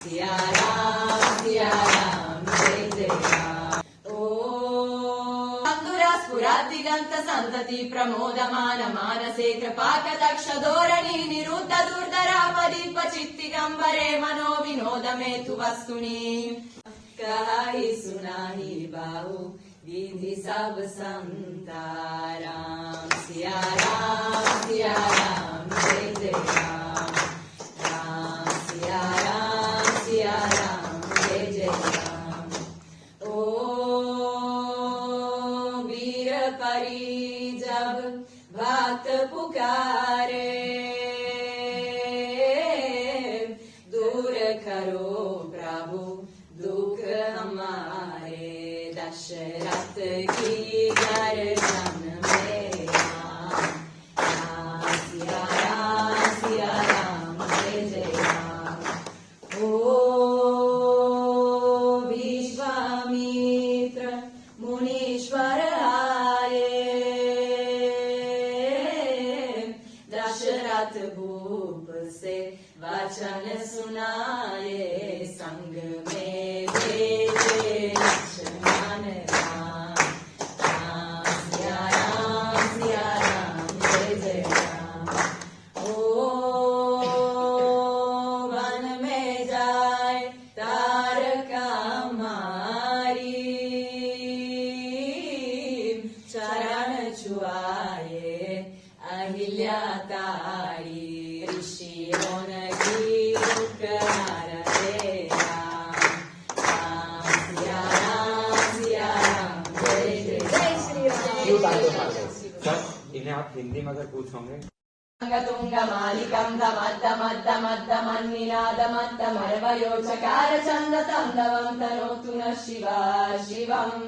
सिया राम जय जय राम। ओ स्फुरादिगंत संतति प्रमोदमान मानसे कृपाकटाक्ष धोरणी निरुद्ध दुर्धरापदीप चित्तिगंबरे मनो विनोद मेतु वस्तुनि कहाहि सुनाहि बाहु विधि सब संता राम सिया राम जय जय राम। राम सिया राम जय जय राम। ओ वीर परी जब भक्त पुकारे दूर करो प्रभु दुख हमारे दशरथ की गर्दन में राम सिया राम जय जय राम। ओ विश्वामित्र मुनीश्वर आए दशरथ भूप से वचन सुनाए संग में भेजे लक्ष्मण राम। राम सिया राम जय जय राम। ओ वन में जाए तारका मारी चरण छुआए अहिल्या तारी ऋषियों की उपकार दे राम। राम सिया राम जय जय श्री राम। सर इन्हें आप हिंदी में अगर पूछोगे तुंग मालिकं दमद्दमद्दमद्दमद्दमर्वयोचकार चंद तंदवं तनोतु न शिवा शिवम्।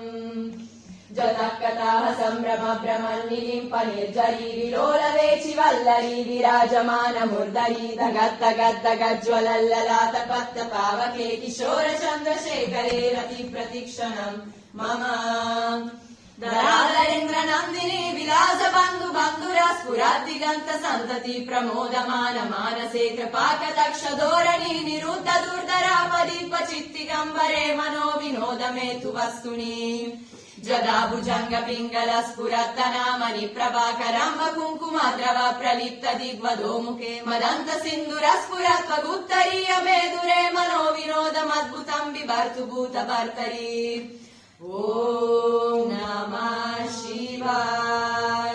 जतकथाः संभ्रम भ्रमन्निलिम्प निर्जरी विलोल वेचि वल्लरी विराजमान मुर्दरी दगद्दगद्दगज्ज्वलल्ललाट पत्त पावके किशोर चन्द्रशेखरे रति प्रतिक्षणम् मम धराधरेन्द्र नन्दिनी विलास बन्धु बन्धुरा स्फुरादिगंत संतति प्रमोदमान मानसे कृपाकटाक्ष धोरणी निरुद्ध दुर्धरापदीप चित्तिगंबरे मनो विनोद मेतु वस्तुनि जदा भुजंग पिंगल स्फुरत्तनामनि प्रभाकराम्ब कुङ्कुमद्रव प्रलिप्त दिग्वधो मुखे मदन्त सिन्दूर स्फुरत्वगुत्तरीय मेदुरे मनो विनोदमद्भुतं बिभर्तु भूतभर्तरि। ॐ नमः शिवाय।